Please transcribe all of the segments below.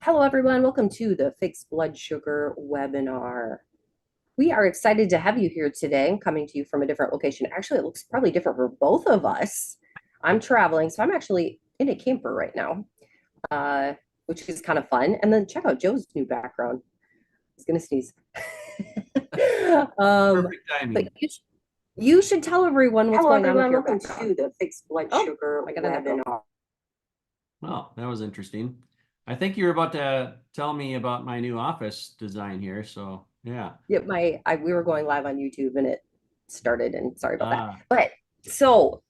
Hello, everyone. Welcome to the Fixed Blood Sugar webinar. We are excited to have you here today, coming to you from a different location. Actually, it looks probably different for both of us. I'm traveling, so I'm actually in a camper right now, which is kind of fun. And then check out Joe's new background. He's going to sneeze. Perfect But timing. you should tell everyone what's Hello, going on with everyone. your Welcome background. to the Fixed Blood Oh, Sugar I got an echo. webinar. Well, that was interesting. I think you were about to tell me about my new office design here. So yeah. Yeah, we were going live on YouTube and it started, and sorry about that. Ah, But so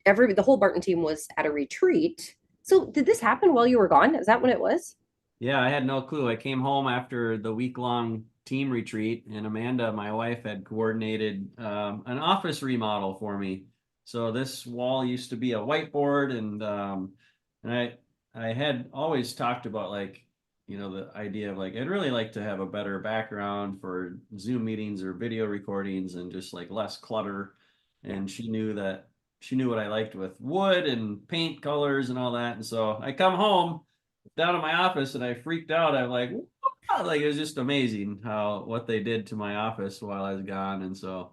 the whole Barton team was at a retreat. So did this happen while you were gone? Is that when it was? yeah, I had no clue. I came home after the week-long team retreat, and Amanda, my wife, had coordinated an office remodel for me. So this wall used to be a whiteboard, and I had always talked about the idea of I'd really like to have a better background for Zoom meetings or video recordings and just like less clutter. Yeah. And she knew what I liked with wood and paint colors and all that. And so I come home down in my office and I freaked out. I'm like, wow, like it was just amazing what they did to my office while I was gone. And so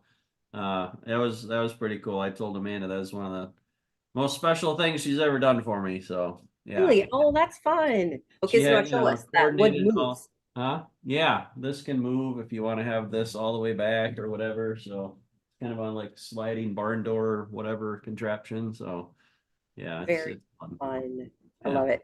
that was pretty cool. I told Amanda that was one of the most special things she's ever done for me. So yeah. Really? Oh, that's fun. Okay, She so now had, show us that wood coordinated moves. all, huh? Yeah, this can move if you want to have this all the way back or whatever. So it's kind of on like sliding barn door, whatever contraption. So yeah, it's Very it's fun. fun. I Yeah. love it.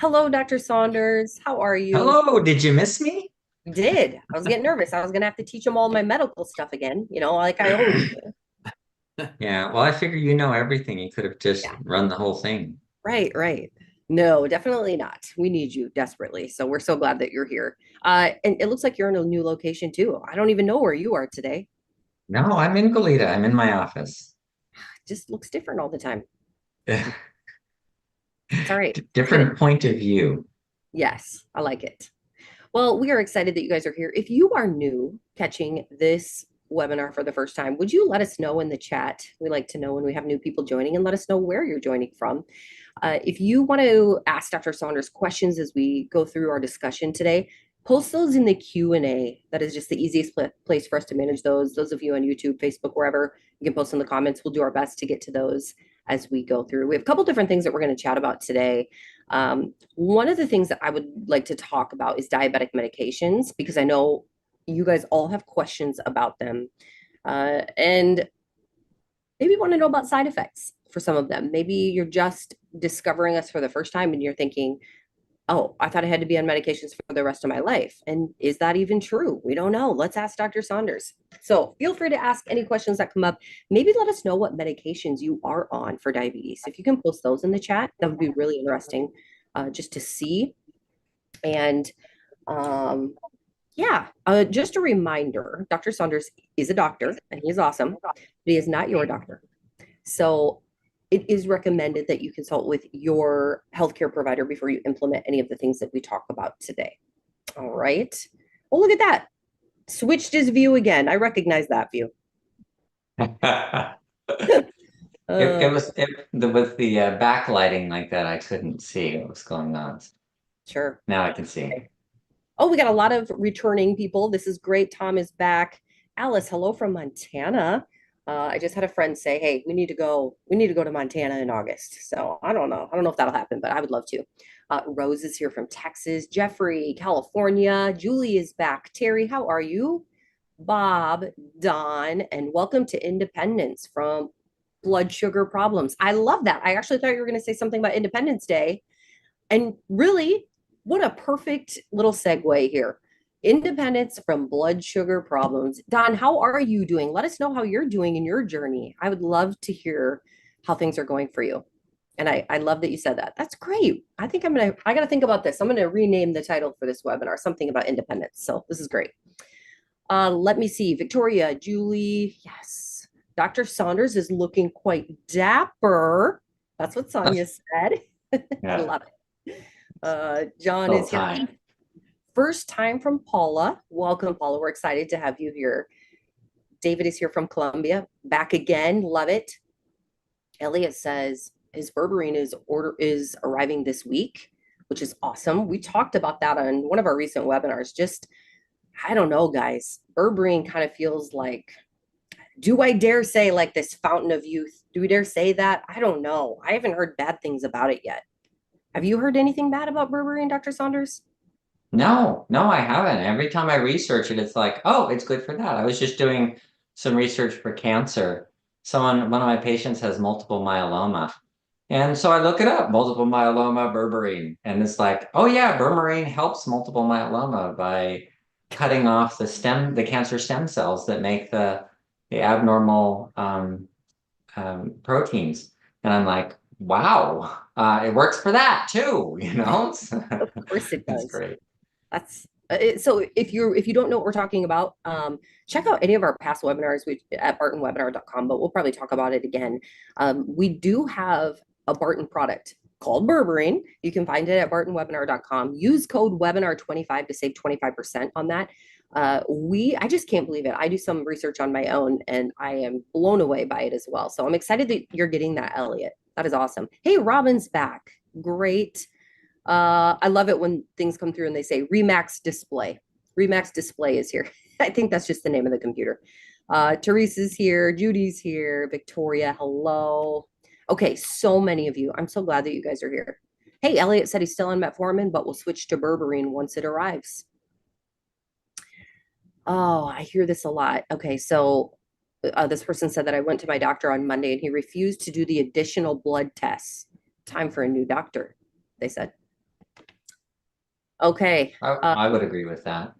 Hello, Dr. Saunders. How are you? Hello, did you miss me? Did. I was getting nervous. I was going to have to teach them all my medical stuff again, like I always do. Yeah, well, I figure you know everything. You could have just Yeah. run the whole thing. Right, right. No, definitely not. We need you desperately. So we're so glad that you're here. And it looks like you're in a new location too. I don't even know where you are today. No, I'm in Goleta. I'm in my office. Just looks different all the time. It's all right. We're gonna, Different point of view. yes, I like it. Well, we are excited that you guys are here. If you are new catching this webinar for the first time, would you let us know in the chat? We like to know when we have new people joining, and let us know where you're joining from. If you want to ask Dr. Saunders questions as we go through our discussion today, post those in the Q&A. That is just the easiest place for us to manage those. Those of you on YouTube, Facebook, wherever, you can post in the comments. We'll do our best to get to those as we go through. We have a couple different things that we're going to chat about today. One of the things that I would like to talk about is diabetic medications, because I know you guys all have questions about them. And maybe want to know about side effects for some of them. Maybe you're just discovering us for the first time and you're thinking, oh, I thought I had to be on medications for the rest of my life. And is that even true? We don't know. Let's ask Dr. Saunders. So feel free to ask any questions that come up. Maybe let us know what medications you are on for diabetes. If you can post those in the chat, that would be really interesting just to see. And um, yeah, just a reminder, Dr. Saunders is a doctor and he is awesome, but he is not your doctor. So it is recommended that you consult with your healthcare provider before you implement any of the things that we talk about today. All right. Oh, look at that. Switched his view again. I recognize that view. It Uh, was with the backlighting like that, I couldn't see what was going on. sure. Now I can see. Oh, we got a lot of returning people. This is great. Tom is back. Alice, hello from Montana. I just had a friend say, "Hey, we need to go. We need to go to Montana in August." So I don't know. I don't know if that'll happen, but I would love to. Rose is here from Texas. Jeffrey, California. Julie is back. Terry, how are you? Bob, Don, and welcome to Independence from Blood Sugar Problems. I love that. I actually thought you were going to say something about Independence Day, and really, what a perfect little segue here. Independence from blood sugar problems. Don, how are you doing? Let us know how you're doing in your journey. I would love to hear how things are going for you. And I love that you said that. That's great. I gotta think about this. I'm gonna rename the title for this webinar, something about independence. So this is great. Let me see. Victoria, Julie, yes. Dr. Saunders is looking quite dapper. That's what Sonia said. I Yeah, love it. John full is here. time. First time from Paula. Welcome, Paula. We're excited to have you here. David is here from Colombia. Back again. Love it. Elliot says his berberine is arriving this week. which is awesome. We talked about that on one of our recent webinars. Just, I don't know, guys, berberine kind of feels like, do I dare say like this fountain of youth? Do we dare say that? I don't know. I haven't heard bad things about it yet. Have you heard anything bad about berberine, Dr. Saunders? No, no, I haven't. Every time I research it, it's like, oh, it's good for that. I was just doing some research for cancer. One of my patients has multiple myeloma. And so I look it up, multiple myeloma, berberine. And it's like, oh yeah, berberine helps multiple myeloma by cutting off the cancer stem cells that make the abnormal proteins. And I'm like, wow, it works for that too, you know? Of course it It's does. great. That's so if you don't know what we're talking about, check out any of our past webinars at bartonwebinar.com, but we'll probably talk about it again. We do have a Barton product called berberine. You can find it at bartonwebinar.com. Use code webinar25 to save 25% on that. I just can't believe it. I do some research on my own and I am blown away by it as well. So I'm excited that you're getting that, Elliot. That is awesome. Hey, Robin's back. Great. I love it when things come through and they say Remax Display. Remax Display is here. I think that's just the name of the computer. Teresa's here. Judy's here. Victoria, hello. Okay, so many of you. I'm so glad that you guys are here. Hey, Elliot said he's still on metformin, but will switch to berberine once it arrives. Oh, I hear this a lot. Okay, so this person said that I went to my doctor on Monday and he refused to do the additional blood tests. Time for a new doctor, they said. Okay. I would agree with that.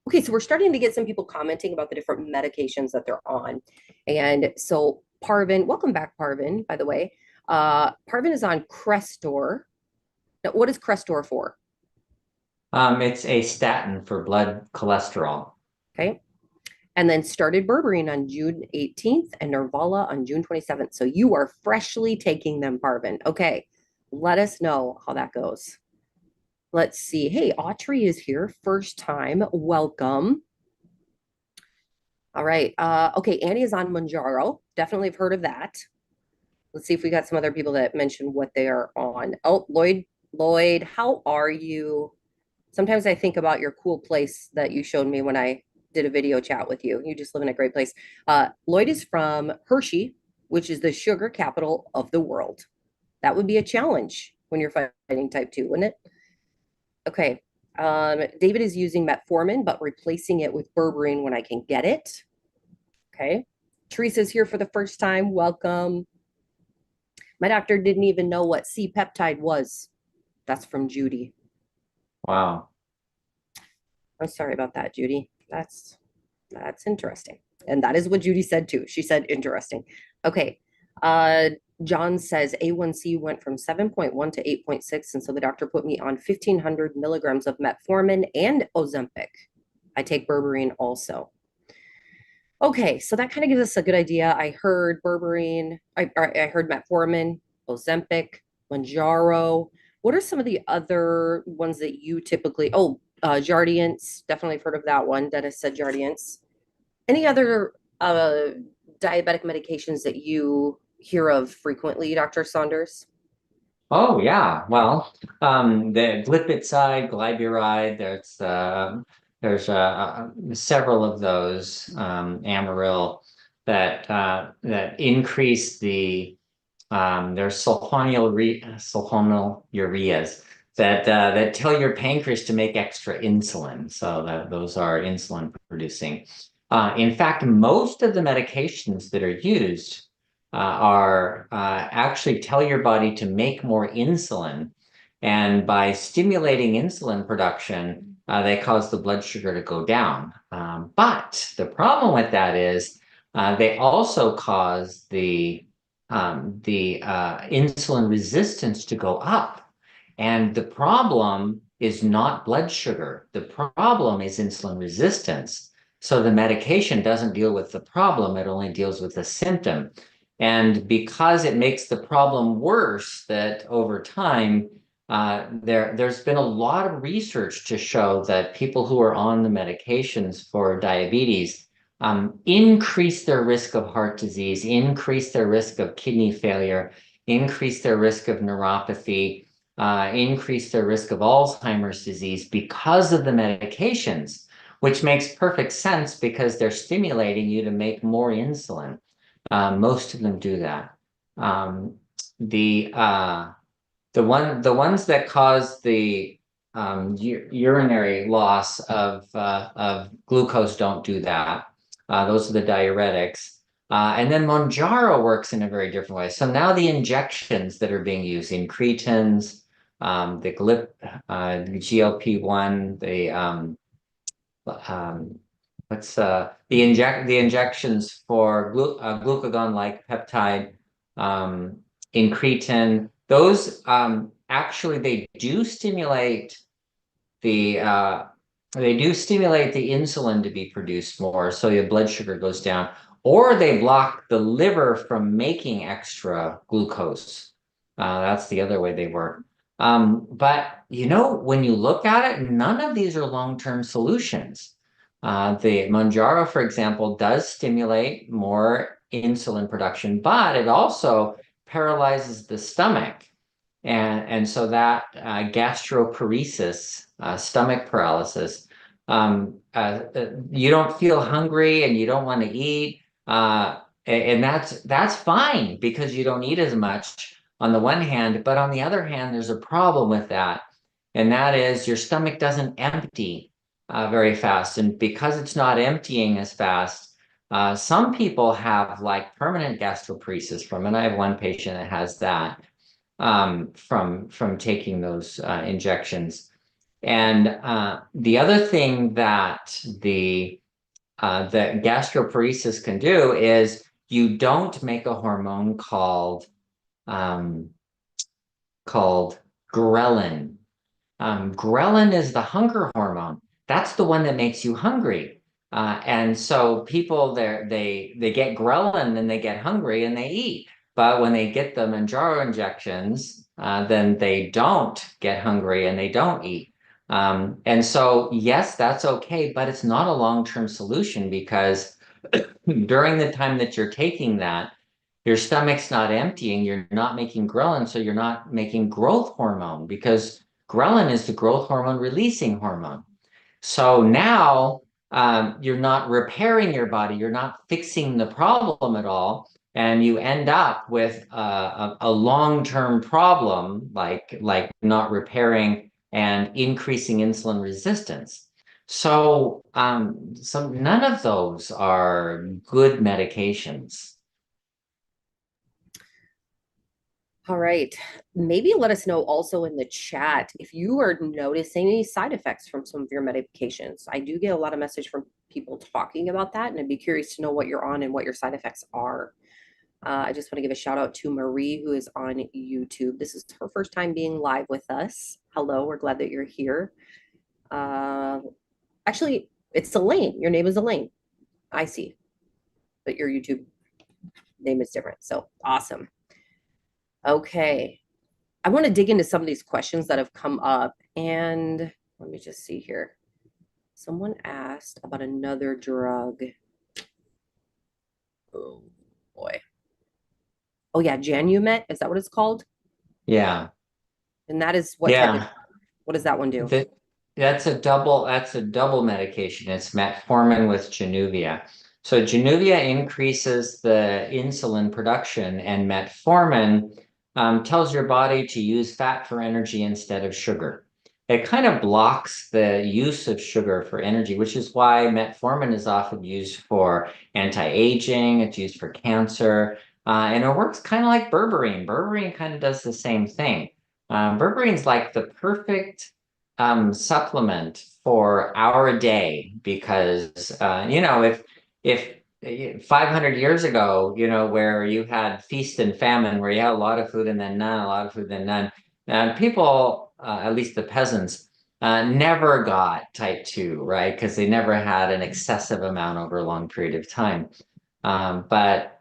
Okay, so we're starting to get some people commenting about the different medications that they're on. And so Parvin, welcome back, Parvin, by the way. Parvin is on Crestor. Now, what is Crestor for? It's a statin for blood cholesterol. Okay. And then started berberine on June 18th and Nervala on June 27th. So you are freshly taking them, Parvin. Okay. Let us know how that goes. Let's see. Hey, Autry is here. First time. Welcome. All right. Okay, Annie is on Mounjaro. Definitely have heard of that. Let's see if we got some other people that mentioned what they are on. Oh, Lloyd, how are you? Sometimes I think about your cool place that you showed me when I did a video chat with you. You just live in a great place. Lloyd is from Hershey, which is the sugar capital of the world. That would be a challenge when you're fighting type 2, wouldn't it? Okay. David is using metformin, but replacing it with berberine when I can get it. Okay. Teresa's here for the first time. Welcome. My doctor didn't even know what C-peptide was. That's from Judy. Wow. I'm sorry about that, Judy. That's interesting. And that is what Judy said too. She said interesting. Okay. John says A1C went from 7.1 to 8.6. And so the doctor put me on 1,500 milligrams of metformin and Ozempic. I take berberine also. Okay, so that kind of gives us a good idea. I heard berberine, I heard metformin, Ozempic, Mounjaro. What are some of the other ones that you typically, Jardiance, definitely have heard of that one. Dennis said Jardiance. Any other diabetic medications that you hear of frequently, Dr. Saunders? Oh yeah. Well, the glipizide, glyburide, there's several of those, Amaryl that increase there's sulfonylureas that tell your pancreas to make extra insulin. So those are insulin producing. In fact, most of the medications that are used are actually tell your body to make more insulin. And by stimulating insulin production, they cause the blood sugar to go down. But the problem with that is they also cause the insulin resistance to go up. And the problem is not blood sugar. The problem is insulin resistance. So the medication doesn't deal with the problem, it only deals with the symptom. And because it makes the problem worse, that over time, there's been a lot of research to show that people who are on the medications for diabetes increase their risk of heart disease, increase their risk of kidney failure, increase their risk of neuropathy. increase their risk of Alzheimer's disease because of the medications, which makes perfect sense because they're stimulating you to make more insulin. Most of them do that. The ones that cause the urinary loss of glucose don't do that. Those are the diuretics. And then Mounjaro works in a very different way. So now the injections that are being used, incretins, the GLP-1, the injections for glucagon-like peptide, incretin. Those actually they do stimulate the insulin to be produced more, so your blood sugar goes down, or they block the liver from making extra glucose. That's the other way they work. But when you look at it, none of these are long-term solutions. The Mounjaro, for example, does stimulate more insulin production, but it also paralyzes the stomach. And so that gastroparesis, stomach paralysis, you don't feel hungry and you don't want to eat. And that's fine because you don't eat as much on the one hand, but on the other hand, there's a problem with that. And that is your stomach doesn't empty very fast. And because it's not emptying as fast, some people have like permanent gastroparesis from it. I have one patient that has that from taking those injections. And the other thing that the gastroparesis can do is you don't make a hormone called ghrelin. Ghrelin is the hunger hormone. That's the one that makes you hungry. And so people they get ghrelin and they get hungry and they eat. But when they get the Mounjaro injections, then they don't get hungry and they don't eat. And so, yes, that's okay, but it's not a long-term solution because during the time that you're taking that, your stomach's not emptying, you're not making ghrelin, so you're not making growth hormone because ghrelin is the growth hormone releasing hormone. So now you're not repairing your body, you're not fixing the problem at all, and you end up with a long-term problem like not repairing and increasing insulin resistance. So none of those are good medications. All right. Maybe let us know also in the chat if you are noticing any side effects from some of your medications. I do get a lot of message from people talking about that, and I'd be curious to know what you're on and what your side effects are. I just want to give a shout out to Marie, who is on YouTube. This is her first time being live with us. Hello, we're glad that you're here. Actually, it's Elaine. Your name is Elaine. I see. But your YouTube name is different. So awesome. Okay. I want to dig into some of these questions that have come up. And let me just see here. Someone asked about another drug. Oh, boy. Oh, yeah. Janumet. Is that what it's called? Yeah. And that is what type of, what does that one do? That's a double medication. It's metformin with Januvia. So Januvia increases the insulin production, and metformin tells your body to use fat for energy instead of sugar. It kind of blocks the use of sugar for energy, which is why metformin is often used for anti-aging. It's used for cancer, and it works kind of like berberine. Berberine kind of does the same thing. Berberine's like the perfect supplement for our day because if 500 years ago, where you had feast and famine, where you had a lot of food and then none, a lot of food and none, and people, at least the peasants, never got type 2, right? Because they never had an excessive amount over a long period of time. But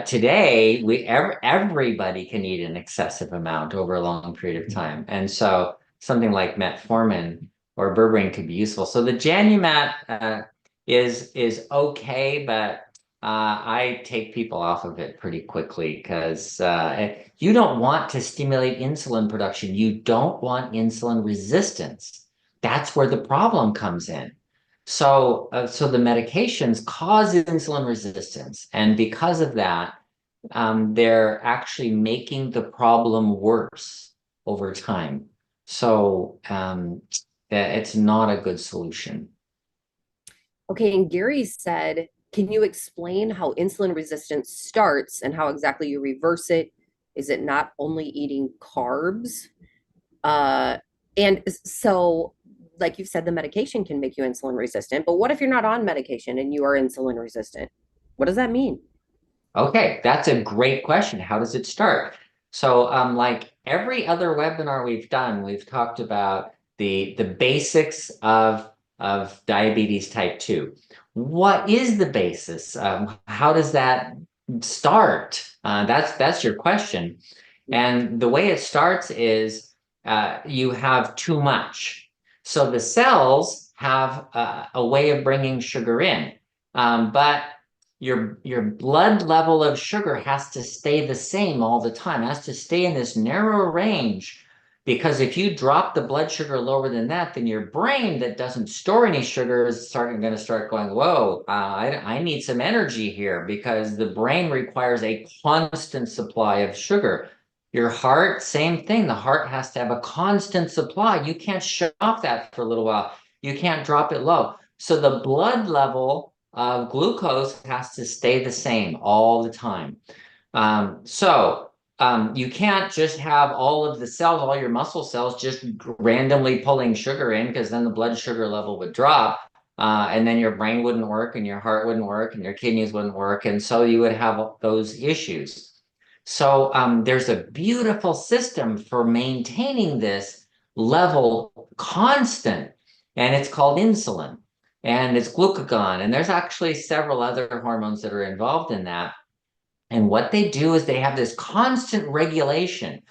today, everybody can eat an excessive amount over a long period of time. And so something like metformin or berberine could be useful. So the Janumet is okay, but I take people off of it pretty quickly because you don't want to stimulate insulin production. You don't want insulin resistance. That's where the problem comes in. So the medications cause insulin resistance, and because of that, they're actually making the problem worse over time. So it's not a good solution. Okay, and Gary said, can you explain how insulin resistance starts and how exactly you reverse it? Is it not only eating carbs? Uh, and so, like you said, the medication can make you insulin resistant, but what if you're not on medication and you are insulin resistant? What does that mean? Okay, that's a great question. How does it start? So, like every other webinar we've done, we've talked about the basics of diabetes type 2. What is the basis? How does that start? That's your question. And the way it starts is you have too much. So the cells have a way of bringing sugar in, but your blood level of sugar has to stay the same all the time. It has to stay in this narrow range, because if you drop the blood sugar lower than that, then your brain that doesn't store any sugar is going to start going, whoa, I need some energy here, because the brain requires a constant supply of sugar. Your heart, same thing. The heart has to have a constant supply. You can't shut off that for a little while. You can't drop it low. So the blood level glucose has to stay the same all the time. You can't just have all of the cells, all your muscle cells, just randomly pulling sugar in, because then the blood sugar level would drop. And then your brain wouldn't work, and your heart wouldn't work, and your kidneys wouldn't work. And so you would have those issues. So there's a beautiful system for maintaining this level constant, and it's called insulin, and it's glucagon, and there's actually several other hormones that are involved in that. And what they do is they have this constant regulation.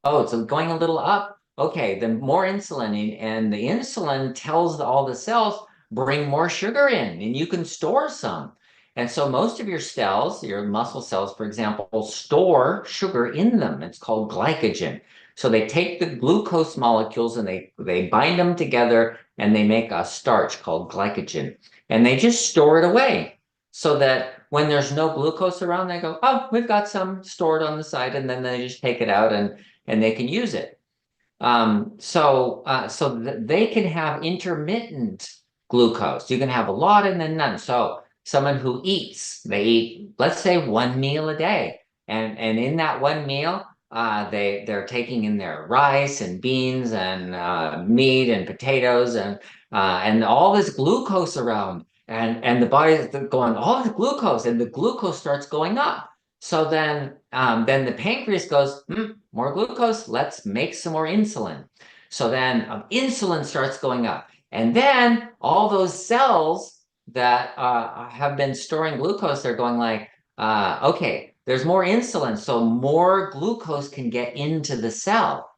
Oh, it's going a little up. Okay, then more insulin, and the insulin tells all the cells, bring more sugar in, and you can store some. And so most of your cells, your muscle cells, for example, store sugar in them. It's called glycogen. So they take the glucose molecules and they bind them together, and they make a starch called glycogen. And they just store it away, so that when there's no glucose around, they go, oh, we've got some stored on the side, and then they just take it out and they can use it. They can have intermittent glucose. You can have a lot and then none. So someone who eats, they eat, let's say, one meal a day, and in that one meal, they're taking in their rice and beans and meat and potatoes and all this glucose around, and the body is going, all the glucose, and the glucose starts going up. So then the pancreas goes, more glucose, let's make some more insulin. So then insulin starts going up. And then all those cells that have been storing glucose, they're going like, okay, there's more insulin, so more glucose can get into the cell.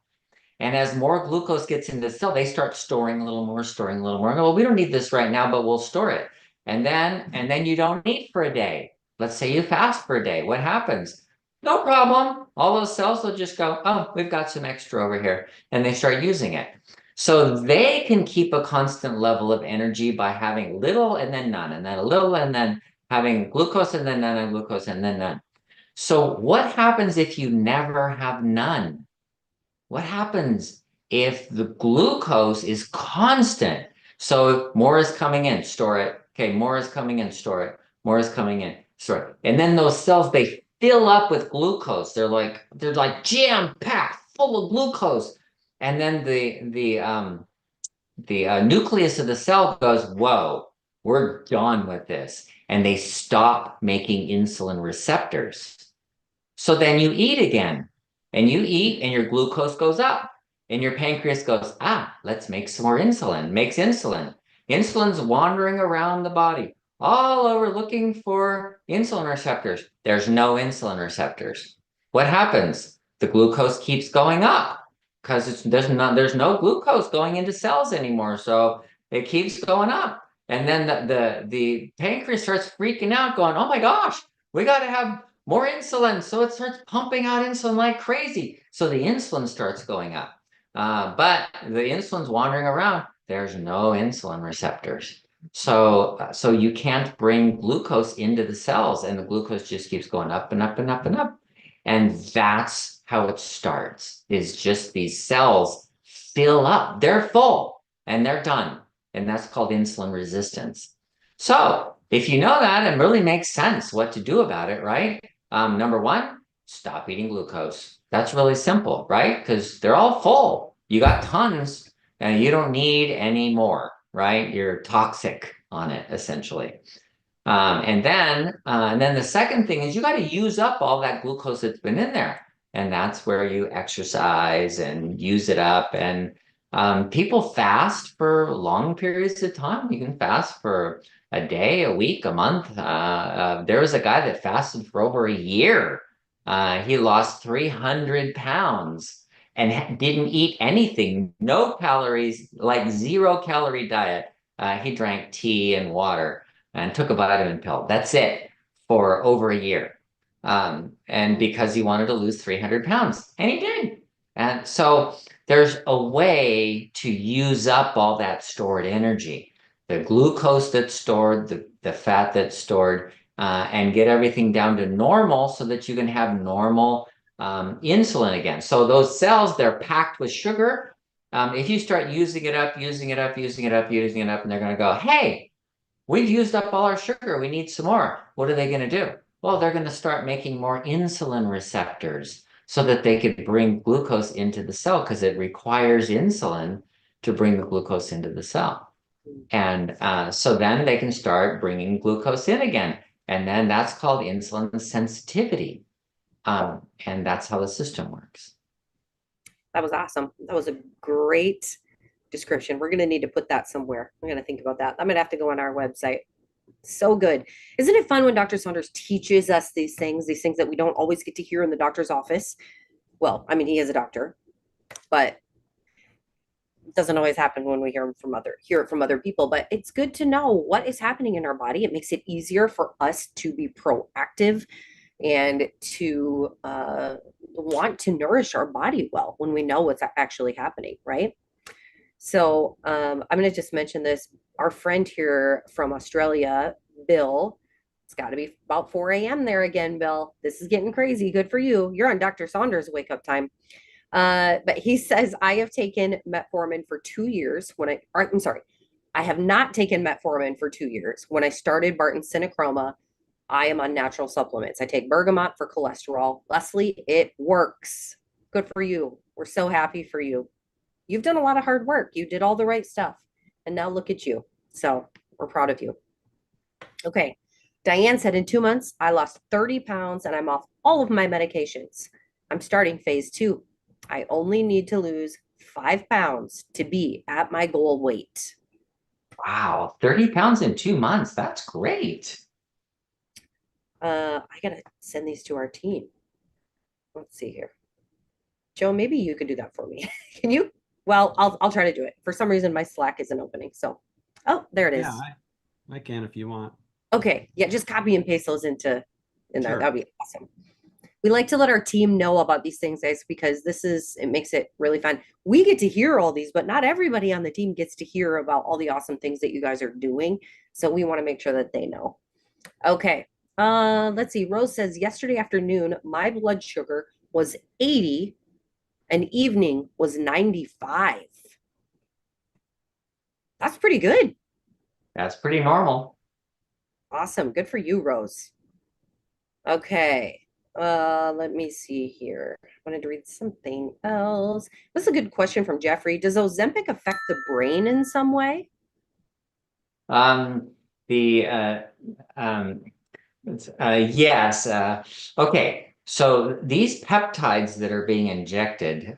And as more glucose gets into the cell, they start storing a little more, storing a little more. Well, we don't need this right now, but we'll store it. And then you don't eat for a day. Let's say you fast for a day. What happens? No problem. All those cells will just go, oh, we've got some extra over here. And they start using it. So they can keep a constant level of energy by having little and then none, and then a little and then having glucose and then none, and glucose and then none. So what happens if you never have none? What happens if the glucose is constant? So more is coming in, store it. Okay, more is coming in, store it. More is coming in, store it. And then those cells, they fill up with glucose. They're like jam-packed, full of glucose. And then the nucleus of the cell goes, whoa, we're done with this. And they stop making insulin receptors. So then you eat again, and you eat, and your glucose goes up, and your pancreas goes, let's make some more insulin, makes insulin. Insulin's wandering around the body, all over looking for insulin receptors. There's no insulin receptors. What happens? The glucose keeps going up, because there's no glucose going into cells anymore, so it keeps going up. And then the pancreas starts freaking out, going, oh my gosh, we got to have more insulin. So it starts pumping out insulin like crazy. So the insulin starts going up. But the insulin's wandering around. There's no insulin receptors. So you can't bring glucose into the cells, and the glucose just keeps going up and up and up and up. And that's how it starts, is just these cells fill up. They're full and they're done. And that's called insulin resistance. So if you know that, it really makes sense what to do about it, right? Number one, stop eating glucose. That's really simple, right? Because they're all full. You got tons and you don't need any more, right? You're toxic on it, essentially. And then the second thing is you got to use up all that glucose that's been in there. And that's where you exercise and use it up. And people fast for long periods of time. You can fast for a day, a week, a month. There was a guy that fasted for over a year. He lost 300 pounds and didn't eat anything, no calories, like 0-calorie diet. He drank tea and water and took a vitamin pill. That's it for over a year. And because he wanted to lose 300 pounds, and he did. And so there's a way to use up all that stored energy, the glucose that's stored, the fat that's stored, and get everything down to normal so that you can have normal insulin again. So those cells, they're packed with sugar. If you start using it up, using it up, using it up, using it up, and they're going to go, hey, we've used up all our sugar. We need some more. What are they going to do? Well, they're going to start making more insulin receptors so that they could bring glucose into the cell, because it requires insulin to bring the glucose into the cell. And so then they can start bringing glucose in again. And then that's called insulin sensitivity. And that's how the system works. That was awesome. That was a great description. We're going to need to put that somewhere. I'm going to think about that. I'm going to have to go on our website. So good. Isn't it fun when Dr. Saunders teaches us these things that we don't always get to hear in the doctor's office? Well, I mean, he is a doctor, but it doesn't always happen when we hear it from other people. But it's good to know what is happening in our body. It makes it easier for us to be proactive and to want to nourish our body well when we know what's actually happening, right? So I'm going to just mention this. Our friend here from Australia, Bill, it's got to be about 4 a.m. there again, Bill. This is getting crazy. Good for you. You're on Dr. Saunders' wake up time. But he says, I have taken metformin for 2 years I have not taken metformin for 2 years. When I started Barton's Synachroma, I am on natural supplements. I take bergamot for cholesterol. Leslie, it works. Good for you. We're so happy for you. You've done a lot of hard work. You did all the right stuff. And now look at you. So we're proud of you. Okay. Diane said in 2 months, I lost 30 pounds and I'm off all of my medications. I'm starting phase 2. I only need to lose 5 pounds to be at my goal weight. Wow, 30 pounds in 2 months. That's great. I gotta send these to our team. Let's see here. Joe, maybe you could do that for me. Can you? Well, I'll try to do it. For some reason, my Slack isn't opening. So, oh, there it is. Yeah, I can if you want. Okay, yeah, just copy and paste those in there. Sure. That'd be awesome. We like to let our team know about these things, guys, because it makes it really fun. We get to hear all these, but not everybody on the team gets to hear about all the awesome things that you guys are doing. So we want to make sure that they know. Okay. Let's see. Rose says, yesterday afternoon, my blood sugar was 80 and evening was 95. That's pretty good. That's pretty normal. Awesome. Good for you, Rose. Okay. Let me see here. I wanted to read something else. This is a good question from Jeffrey. Does Ozempic affect the brain in some way? Yes. Okay. So these peptides that are being injected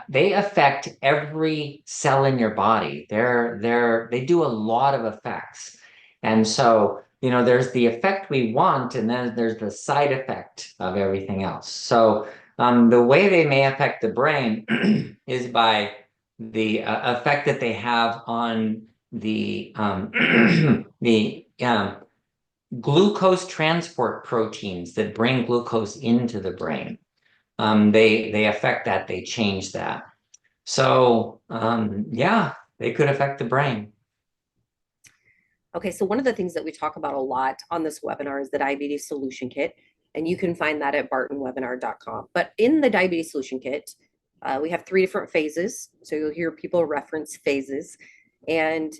they affect every cell in your body. They do a lot of effects, and so there's the effect we want, and then there's the side effect of everything else. So the way they may affect the brain is by effect that they have on the the glucose transport proteins that bring glucose into the brain. They affect that, they change that. So yeah, they could affect the brain. Okay, so one of the things that we talk about a lot on this webinar is the diabetes solution kit, and you can find that at bartonwebinar.com. But in the diabetes solution kit, we have 3 different phases. So you'll hear people reference phases. And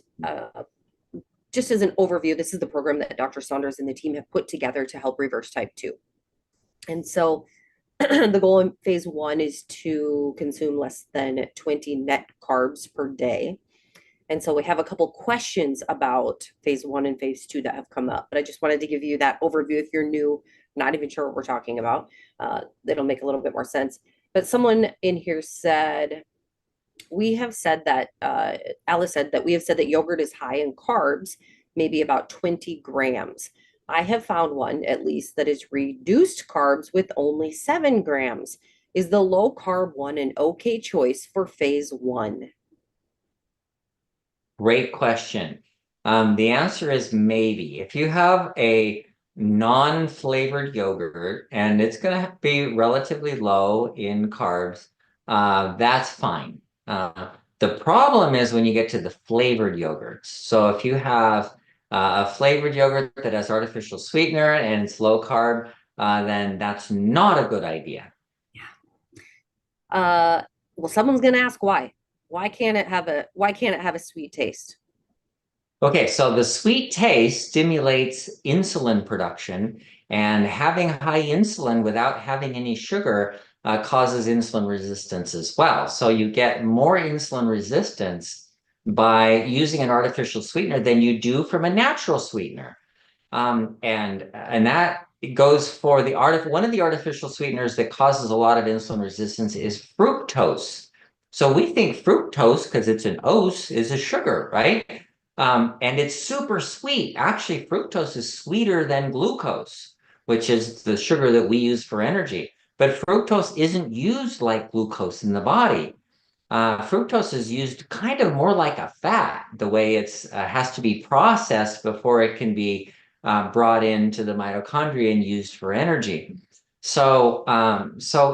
just as an overview, this is the program that Dr. Saunders and the team have put together to help reverse type 2. And so the goal in phase 1 is to consume less than 20 net carbs per day. And so we have a couple questions about phase 1 and phase 2 that have come up, but I just wanted to give you that overview. If you're new, not even sure what we're talking about, that'll make a little bit more sense. But someone in here said, we have said that, Alice said that we have said that yogurt is high in carbs, maybe about 20 grams. I have found one, at least, that is reduced carbs with only 7 grams. Is the low carb one an okay choice for phase 1? Great question. The answer is maybe. If you have a non-flavored yogurt and it's going to be relatively low in carbs, that's fine. The problem is when you get to the flavored yogurts. So if you have a flavored yogurt that has artificial sweetener and it's low carb, then that's not a good idea. Well, someone's going to ask why. Why can't it have a sweet taste? Okay, so the sweet taste stimulates insulin production, and having high insulin without having any sugar causes insulin resistance as well. So you get more insulin resistance by using an artificial sweetener than you do from a natural sweetener. And that goes for one of the artificial sweeteners that causes a lot of insulin resistance is fructose. So we think fructose, because it's an ose, is a sugar, right? And it's super sweet. Actually, fructose is sweeter than glucose, which is the sugar that we use for energy. But fructose isn't used like glucose in the body. Fructose is used kind of more like a fat, the way it's has to be processed before it can be brought into the mitochondria and used for energy. So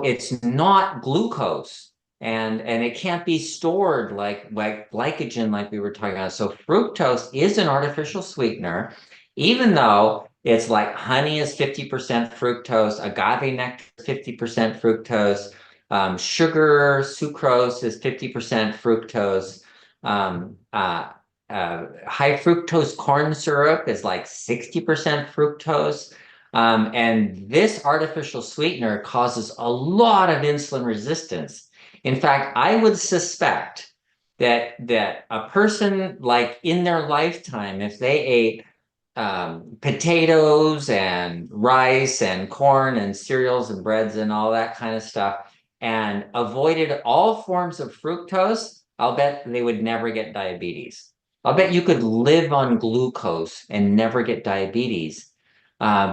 it's not glucose, and it can't be stored like glycogen, like we were talking about. So fructose is an artificial sweetener, even though it's like honey is 50% fructose, agave nectar is 50% fructose. Sugar, sucrose is 50% fructose. High fructose corn syrup is like 60% fructose. And this artificial sweetener causes a lot of insulin resistance. In fact, I would suspect that a person, like in their lifetime, if they ate potatoes and rice and corn and cereals and breads and all that kind of stuff, and avoided all forms of fructose, I'll bet they would never get diabetes. I'll bet you could live on glucose and never get diabetes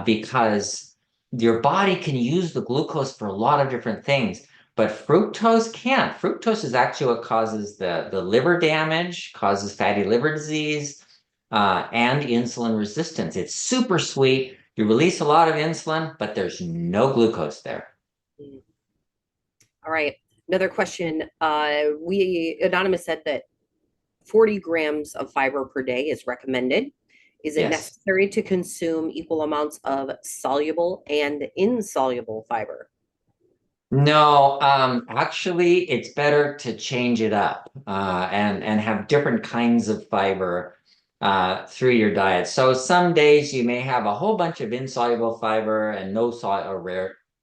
because your body can use the glucose for a lot of different things, but fructose can't. Fructose is actually what causes the liver damage, causes fatty liver disease, and insulin resistance. It's super sweet. You release a lot of insulin, but there's no glucose there. All right. Another question. Anonymous said that 40 grams of fiber per day is recommended. Is it necessary to consume equal amounts of soluble and insoluble fiber? No, actually, it's better to change it up and have different kinds of fiber through your diet. So some days you may have a whole bunch of insoluble fiber and no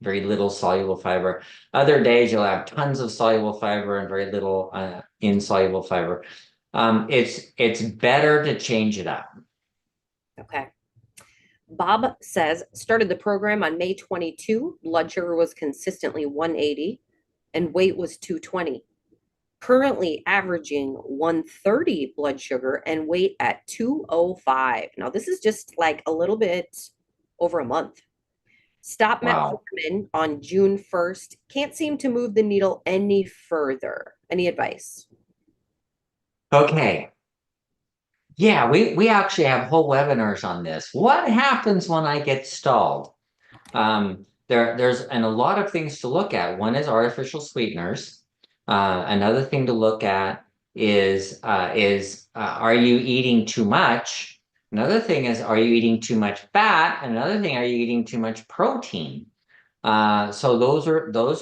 very little soluble fiber. Other days you'll have tons of soluble fiber and very little insoluble fiber. It's better to change it up. Okay. Bob says, started the program on May 22. Blood sugar was consistently 180 and weight was 220. Currently averaging 130 blood sugar and weight at 205. Now, this is just like a little bit over a month. Stop Metformin on June 1st. Can't seem to move the needle any further. Any advice? Okay. Yeah, we actually have whole webinars on this. What happens when I get stalled? There's a lot of things to look at. One is artificial sweeteners. Another thing to look at is are you eating too much? Another thing is, are you eating too much fat? Another thing, are you eating too much protein? So those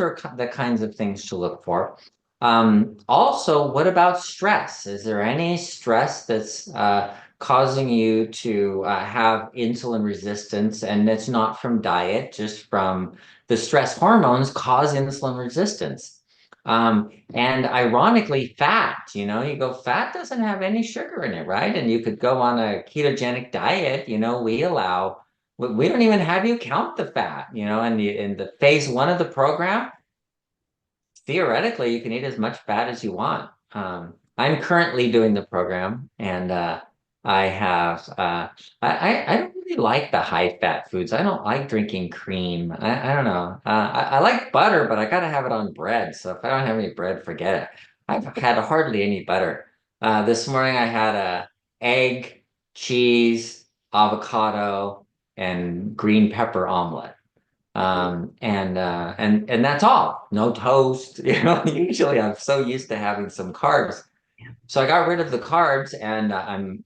are the kinds of things to look for. Also, what about stress? Is there any stress that's causing you to have insulin resistance? And it's not from diet, just from the stress hormones cause insulin resistance. And ironically, fat, you go, fat doesn't have any sugar in it, right? And you could go on a ketogenic diet, we don't even have you count the fat, in the phase one of the program, theoretically, you can eat as much fat as you want. I'm currently doing the program, and I have I don't really like the high fat foods. I don't like drinking cream. I don't know. I like butter, but I gotta have it on bread. So if I don't have any bread, forget it. I've had hardly any butter. This morning I had a egg, cheese, avocado, and green pepper omelet. And that's all. No toast. Usually I'm so used to having some carbs. So I got rid of the carbs and I'm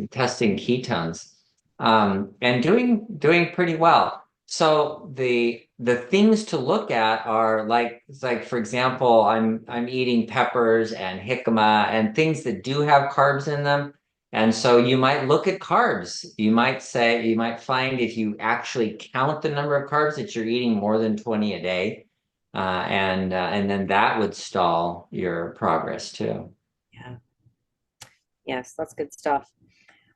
testing ketones and doing pretty well. So the things to look at are like for example, I'm eating peppers and jicama and things that do have carbs in them. And so you might look at carbs. You might find if you actually count the number of carbs that you're eating more than 20 a day. And then that would stall your progress too. Yeah. Yes, that's good stuff.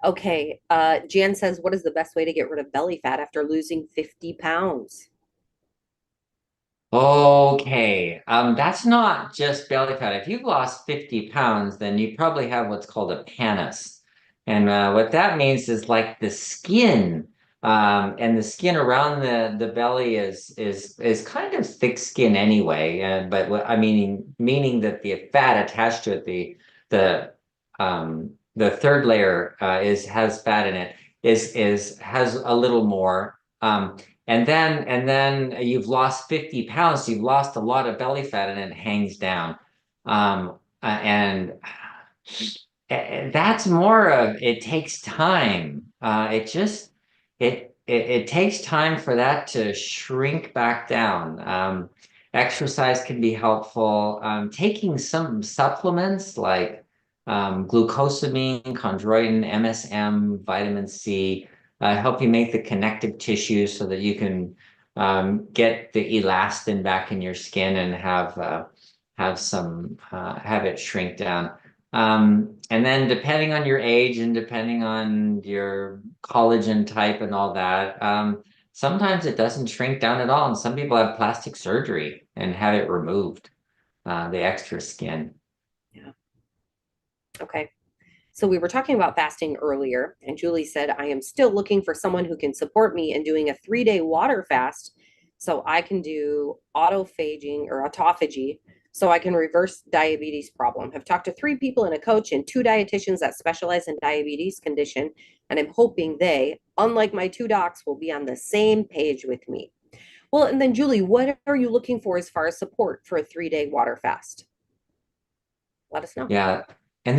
Okay. Jan says, what is the best way to get rid of belly fat after losing 50 pounds? Okay, that's not just belly fat. If you've lost 50 pounds, then you probably have what's called a pannus. And what that means is like the skin, and the skin around the belly is kind of thick skin anyway. But what I meaning that the fat attached to it, the third layer has fat in it, has a little more. And then you've lost 50 pounds, you've lost a lot of belly fat and it hangs down. And that's more of it takes time. It takes time for that to shrink back down. Exercise can be helpful. Taking some supplements like glucosamine, chondroitin, MSM, vitamin C help you make the connective tissue so that you can get the elastin back in your skin and have it shrink down. And then depending on your age and depending on your collagen type and all that, sometimes it doesn't shrink down at all. And some people have plastic surgery and have it removed, the extra skin. Yeah. Okay. So we were talking about fasting earlier, and Julie said, I am still looking for someone who can support me in doing a 3-day water fast so I can do autophagy so I can reverse diabetes problem. I've talked to 3 people and a coach and 2 dietitians that specialize in diabetes condition, and I'm hoping they, unlike my 2 docs, will be on the same page with me. Well, and then Julie, what are you looking for as far as support for a 3-day water fast? Let us know. Yeah. And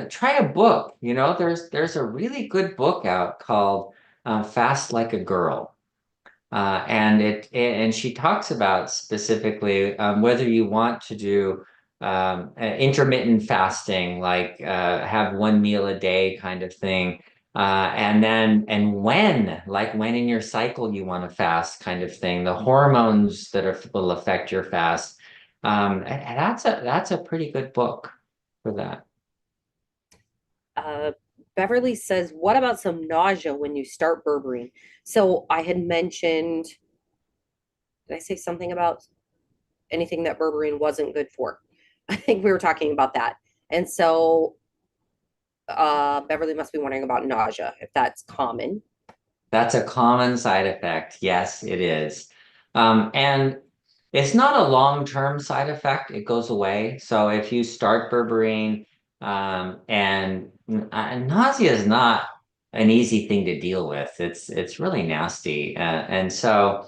try a book, there's a really good book out called Fast Like a Girl. And she talks about specifically whether you want to do intermittent fasting, like have one meal a day kind of thing. And when in your cycle you want to fast kind of thing, the hormones will affect your fast. And that's a pretty good book for that. Beverly says, what about some nausea when you start berberine? So I had mentioned, did I say something about anything that berberine wasn't good for? I think we were talking about that. And so Beverly must be wondering about nausea, if that's common. That's a common side effect. Yes, it is. And it's not a long-term side effect. It goes away. So if you start berberine And nausea is not an easy thing to deal with. It's really nasty. And so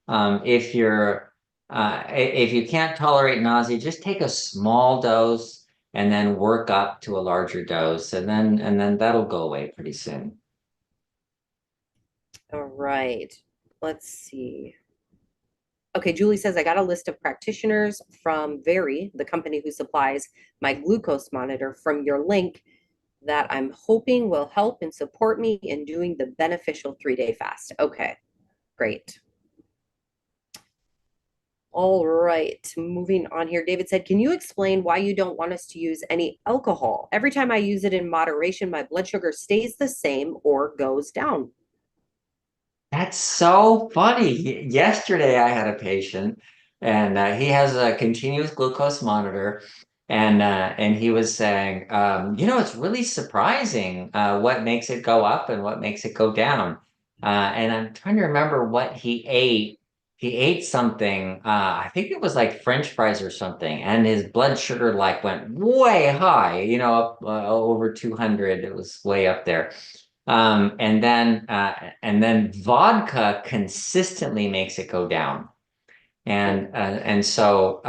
if you can't tolerate nausea, just take a small dose and then work up to a larger dose, and then that'll go away pretty soon. All right. Let's see. Okay, Julie says, I got a list of practitioners from Very, the company who supplies my glucose monitor, from your link that I'm hoping will help and support me in doing the beneficial 3-day fast. Okay, great. All right, moving on here. David said, can you explain why you don't want us to use any alcohol? Every time I use it in moderation, my blood sugar stays the same or goes down. That's so funny. Yesterday, I had a patient, and he has a continuous glucose monitor, and he was saying, it's really surprising what makes it go up and what makes it go down. And I'm trying to remember what he ate. He ate something. I think it was like French fries or something, and his blood sugar like went way high. Up over 200. It was way up there. And then vodka consistently makes it go down. And so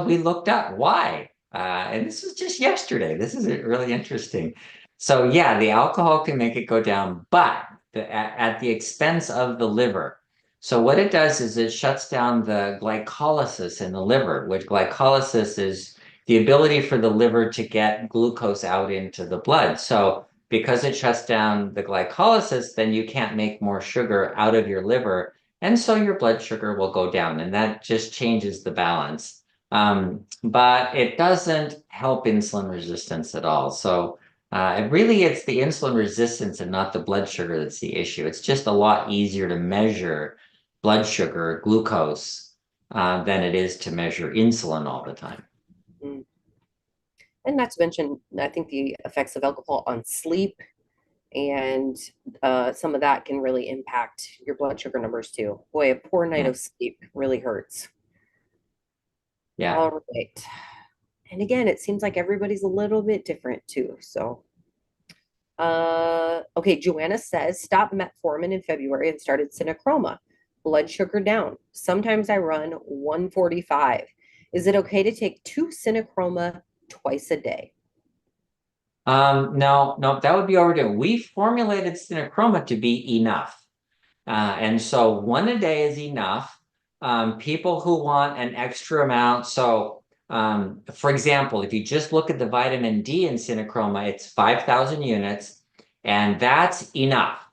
we looked up why. And this was just yesterday. This is really interesting. So yeah, the alcohol can make it go down, but at the expense of the liver. So what it does is it shuts down the glycolysis in the liver, which glycolysis is the ability for the liver to get glucose out into the blood. So because it shuts down the glycolysis, then you can't make more sugar out of your liver, and so your blood sugar will go down, and that just changes the balance. But it doesn't help insulin resistance at all. So it's the insulin resistance and not the blood sugar that's the issue. It's just a lot easier to measure blood sugar, glucose, than it is to measure insulin all the time. Mm. And not to mention, I think the effects of alcohol on sleep and some of that can really impact your blood sugar numbers too. Boy, a poor night Yeah. of sleep really hurts. Yeah. All right. And again, it seems like everybody's a little bit different too. So, okay, Joanna says, stop metformin in February and started synochroma. Blood sugar down. Sometimes I run 145. Is it okay to take 2 synochroma twice a day? No, that would be overdue. We formulated synochroma to be enough. And so one a day is enough. People who want an extra amount, so for example, if you just look at the vitamin D in synochroma, it's 5,000 units, and that's enough.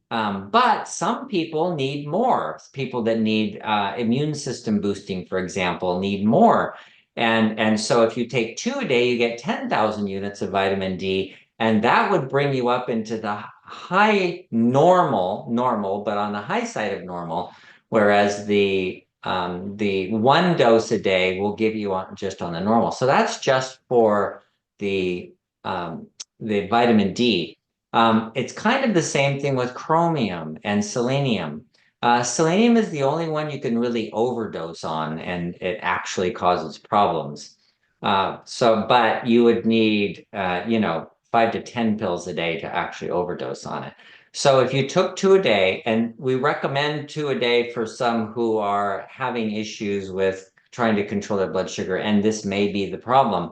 But some people need more. People that need immune system boosting, for example, need more. And so if you take 2 a day, you get 10,000 units of vitamin D, and that would bring you up into the high normal, but on the high side of normal, whereas the one dose a day will give you just on the normal. So that's just for the vitamin D. It's kind of the same thing with chromium and selenium. Selenium is the only one you can really overdose on, and it actually causes problems. But you would need, 5 to 10 pills a day to actually overdose on it. So if you took 2 a day, and we recommend 2 a day for some who are having issues with trying to control their blood sugar, and this may be the problem.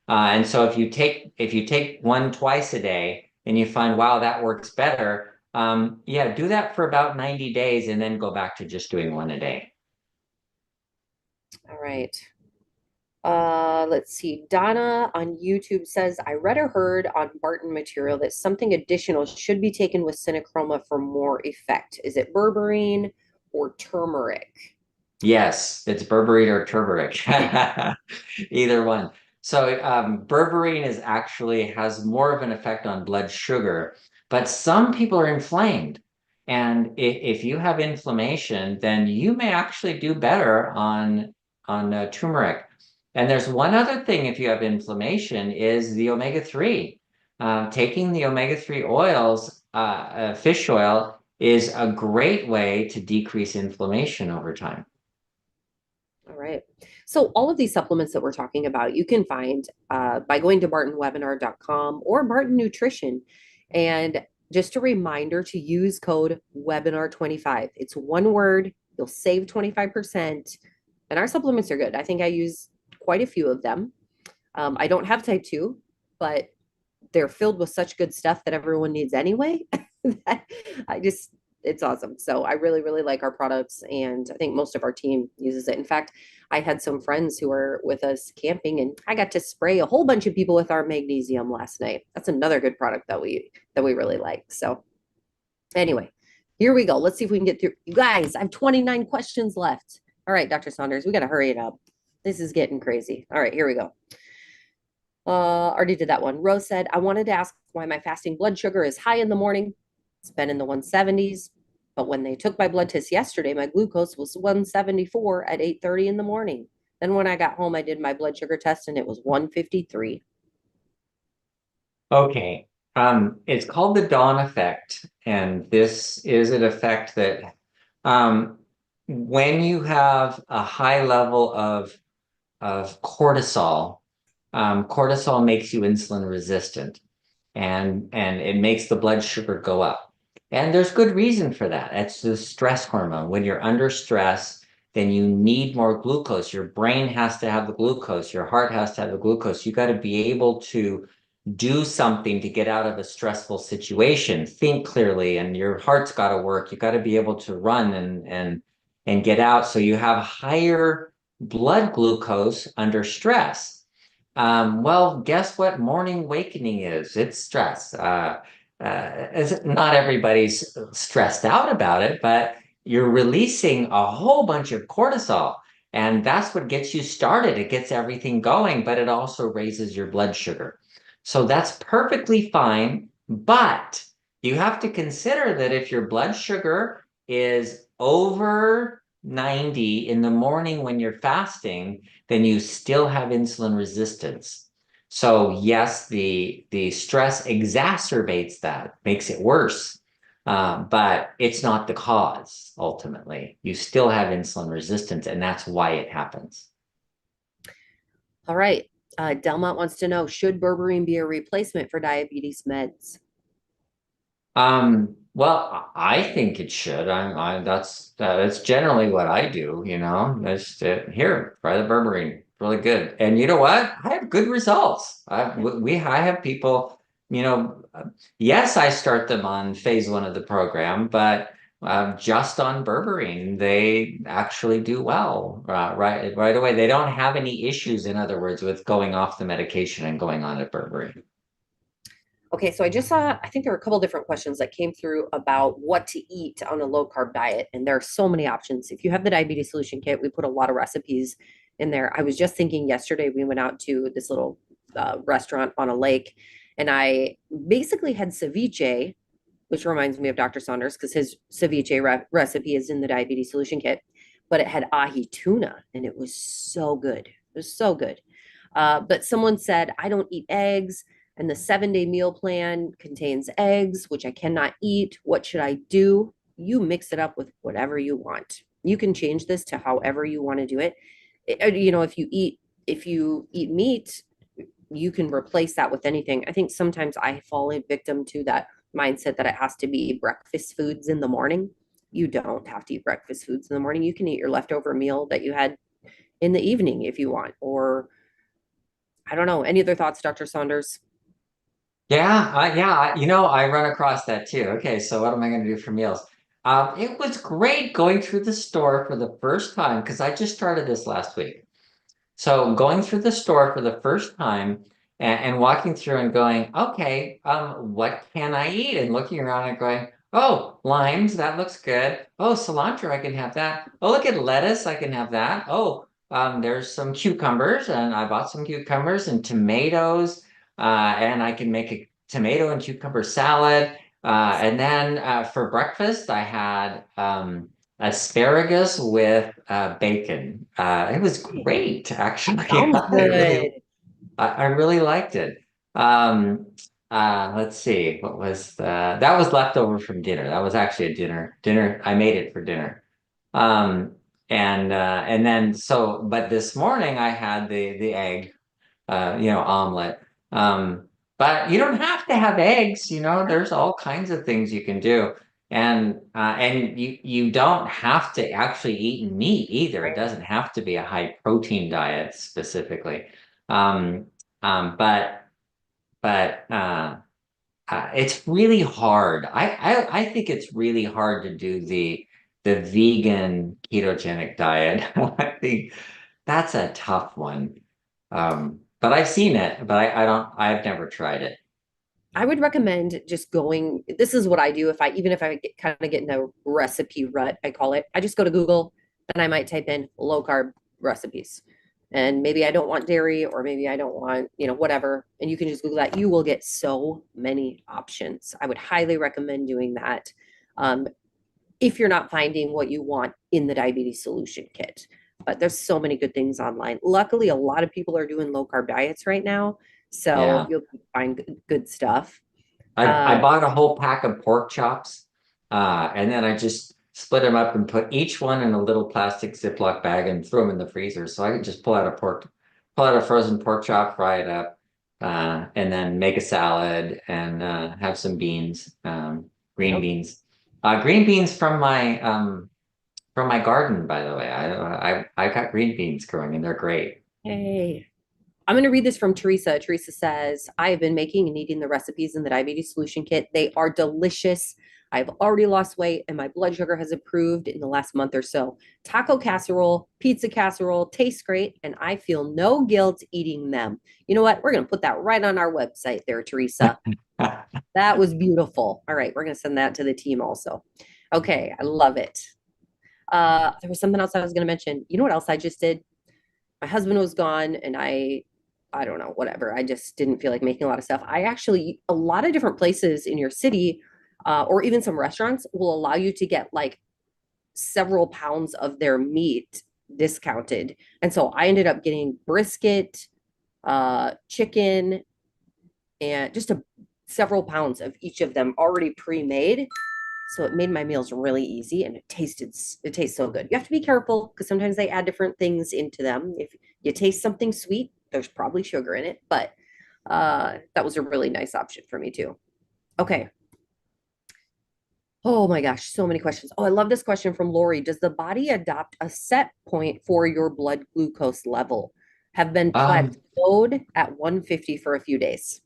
And so if you take one twice a day and you find, wow, that works better, do that for about 90 days and then go back to just doing one a day. All right. Let's see. Donna on YouTube says, I read or heard on Barton material that something additional should be taken with synochroma for more effect. Is it berberine or turmeric? Yes, it's berberine or turmeric, either one. So berberine has more of an effect on blood sugar, but some people are inflamed. And if you have inflammation, then you may actually do better on turmeric. And there's one other thing if you have inflammation is the omega-3. Taking the omega-3 oils, fish oil, is a great way to decrease inflammation over time. All right. So all of these supplements that we're talking about, you can find by going to bartonwebinar.com or Barton Nutrition. And just a reminder to use code webinar25. It's one word. You'll save 25%. And our supplements are good. I think I use quite a few of them. I don't have type 2, but they're filled with such good stuff that everyone needs anyway. that I just, it's awesome. So I really, really like our products, and I think most of our team uses it. In fact, I had some friends who were with us camping, and I got to spray a whole bunch of people with our magnesium last night. That's another good product that we really like. So anyway, here we go. Let's see if we can get through. You guys, I have 29 questions left. All right, Dr. Saunders, we got to hurry it up. This is getting crazy. All right, here we go. Already did that one. Rose said, I wanted to ask why my fasting blood sugar is high in the morning. It's been in the 170s, but when they took my blood test yesterday, my glucose was 174 at 8:30 in the morning. Then when I got home, I did my blood sugar test and it was 153. Okay. It's called the dawn effect, and this is an effect that when you have a high level of cortisol, cortisol makes you insulin resistant, and it makes the blood sugar go up. And there's good reason for that. It's the stress hormone. When you're under stress, then you need more glucose. Your brain has to have the glucose. Your heart has to have the glucose. You got to be able to do something to get out of a stressful situation, think clearly, and your heart's got to work. You got to be able to run and get out. So you have higher blood glucose under stress. Well, guess what morning awakening is? It's stress. Not everybody's stressed out about it, but you're releasing a whole bunch of cortisol, and that's what gets you started. It gets everything going, but it also raises your blood sugar. So that's perfectly fine, but you have to consider that if your blood sugar is over 90 in the morning when you're fasting, then you still have insulin resistance. So yes, the stress exacerbates that, makes it worse, but it's not the cause ultimately. You still have insulin resistance, and that's why it happens. All right. Delmont wants to know, should berberine be a replacement for diabetes meds? Well, I think it should. That's generally what I do, you know. Here, try the berberine. Really good. And you know what? I have good results. I have people, you know, yes, I start them on phase 1 of the program, but just on berberine, they actually do well, right away. They don't have any issues, in other words, with going off the medication and going on to berberine. Okay, so I just saw, I think there were a couple different questions that came through about what to eat on a low carb diet. And there are so many options. If you have the diabetes solution kit, we put a lot of recipes in there. I was just thinking yesterday, we went out to this little restaurant on a lake, and I basically had ceviche, which reminds me of Dr. Saunders because his ceviche recipe is in the diabetes solution kit, but it had ahi tuna and it was so good. It was so good. But someone said, I don't eat eggs, and the 7-day meal plan contains eggs, which I cannot eat. What should I do? You mix it up with whatever you want. You can change this to however you want to do it. You know, if you eat meat, you can replace that with anything. I think sometimes I fall a victim to that mindset that it has to be breakfast foods in the morning. You don't have to eat breakfast foods in the morning. You can eat your leftover meal that you had in the evening if you want. Or I don't know. Any other thoughts, Dr. Saunders? Yeah, you know, I run across that too. Okay, so what am I going to do for meals? It was great going through the store for the first time because I just started this last week. So going through the store for the first time and walking through and going, okay, what can I eat? And looking around and going, oh, limes, that looks good. Oh, cilantro, I can have that. Oh, look at lettuce, I can have that. Oh, there's some cucumbers, and I bought some cucumbers and tomatoes, and I can make a tomato and cucumber salad. And then for breakfast, I had asparagus with bacon. It was great, actually. Sounds good. I really liked it. Let's see, that was leftover from dinner. That was actually a dinner. I made it for dinner. Um, And then but this morning I had the egg, omelet. But you don't have to have eggs, there's all kinds of things you can do. And you don't have to actually eat meat either. It doesn't have to be a high protein diet specifically. Um, but it's really hard. I think it's really hard to do the vegan ketogenic diet. I think that's a tough one. But I've seen it, but I've never tried it. I would recommend just going. This is what I do even if I kind of get in a recipe rut, I call it. I just go to Google and I might type in low carb recipes. And maybe I don't want dairy, or maybe I don't want, whatever. And you can just Google that. You will get so many options. I would highly recommend doing that. Um, if you're not finding what you want in the diabetes solution kit. But there's so many good things online. Luckily, a lot of people are doing low carb diets right now. So Yeah. you'll find good stuff. I bought a whole pack of pork chops, and then I just split them up and put each one in a little plastic Ziploc bag and threw them in the freezer. So I could just pull out a frozen pork chop, fry it up, and then make a salad and have some beans, green Yep. beans, green beans from my garden, by the way. I got green beans growing and they're great. Hey, I'm going to read this from Teresa. Teresa says, I have been making and eating the recipes in the diabetes solution kit. They are delicious. I've already lost weight and my blood sugar has improved in the last month or so. Taco casserole, pizza casserole tastes great, and I feel no guilt eating them. You know what? We're going to put that right on our website there, Teresa. That was beautiful. All right, we're going to send that to the team also. Okay, I love it. There was something else I was going to mention. You know what else I just did? My husband was gone and I don't know, whatever. I just didn't feel like making a lot of stuff. A lot of different places in your city, or even some restaurants will allow you to get like several pounds of their meat discounted. And so I ended up getting brisket, chicken, and several pounds of each of them already pre-made. So it made my meals really easy, and it tastes so good. You have to be careful because sometimes they add different things into them. If you taste something sweet, there's probably sugar in it, but that was a really nice option for me too. Okay. Oh my gosh, so many questions. Oh, I love this question from Lori. Does the body adopt a set point for your blood glucose level? Have been Um, plateaued at 150 for a few days.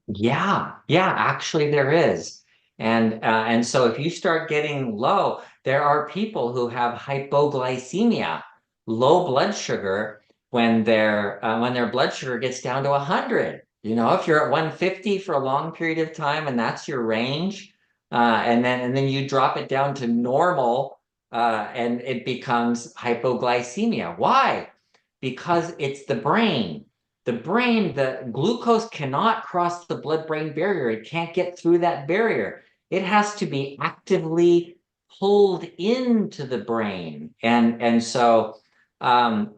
yeah, actually there is. And so if you start getting low, there are people who have hypoglycemia, low blood sugar when their blood sugar gets down to 100. If you're at 150 for a long period of time and that's your range, and then you drop it down to normal, and it becomes hypoglycemia. Why? Because it's the brain. The glucose cannot cross the blood-brain barrier. It can't get through that barrier. It has to be actively pulled into the brain. And so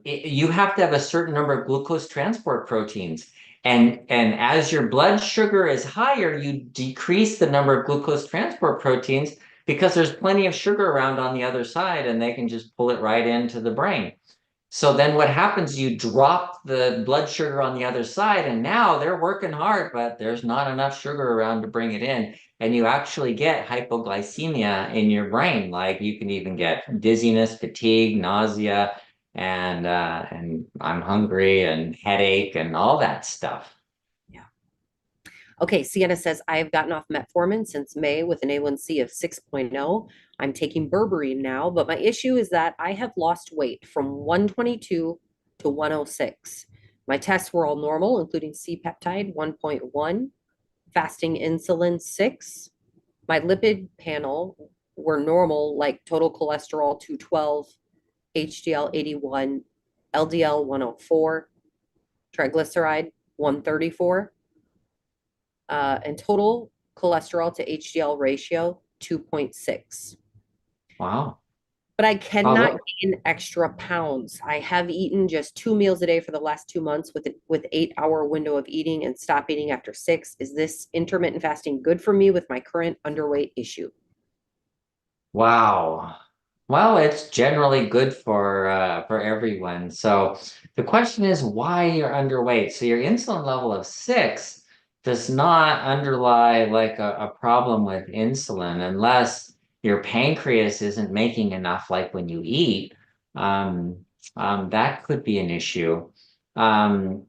you have to have a certain number of glucose transport proteins. And as your blood sugar is higher, you decrease the number of glucose transport proteins because there's plenty of sugar around on the other side and they can just pull it right into the brain. So then what happens, you drop the blood sugar on the other side, and now they're working hard, but there's not enough sugar around to bring it in. And you actually get hypoglycemia in your brain. Like you can even get dizziness, fatigue, nausea, and I'm hungry and headache and all that stuff. Yeah. Okay, Sienna says, I have gotten off metformin since May with an A1C of 6.0. I'm taking berberine now, but my issue is that I have lost weight from 122 to 106. My tests were all normal, including C-peptide 1.1, fasting insulin 6. My lipid panel were normal, like total cholesterol 212, HDL 81, LDL 104, triglyceride 134, and total cholesterol to HDL ratio 2.6. Wow. But I Oh, cannot gain extra pounds. I have eaten just 2 meals a day for the last 2 months with 8-hour window of eating and stop eating after 6. Is this intermittent fasting good for me with my current underweight issue? wow. Well, it's generally good for everyone. So the question is why you're underweight. So your insulin level of 6 does not underlie like a problem with insulin unless your pancreas isn't making enough like when you eat. Um, that could be an issue. Um,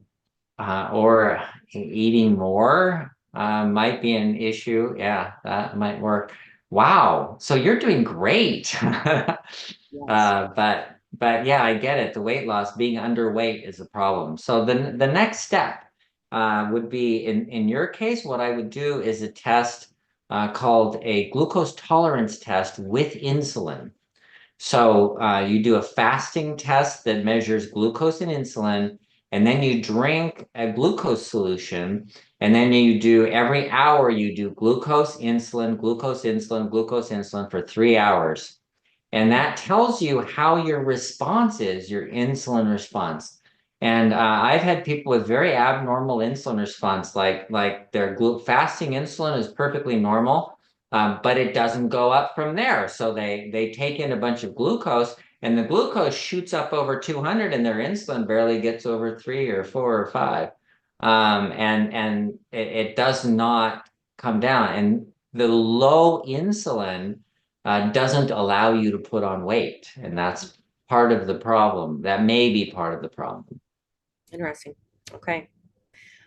or eating more might be an issue. Yeah, that might work. Wow. So you're doing great. Yes. But yeah, I get it. The weight loss, being underweight is a problem. So the next step would be in your case, what I would do is a test called a glucose tolerance test with insulin. So you do a fasting test that measures glucose and insulin, and then you drink a glucose solution, and then you do every hour you do glucose, insulin, glucose, insulin, glucose, insulin for 3 hours. And that tells you how your response is, your insulin response. And I've had people with very abnormal insulin response, like their fasting insulin is perfectly normal, but it doesn't go up from there. So they take in a bunch of glucose, and the glucose shoots up over 200, and their insulin barely gets over 3 or 4 or 5, and it does not come down. And the low insulin doesn't allow you to put on weight. And that's part of the problem. That may be part of the problem. Interesting. Okay.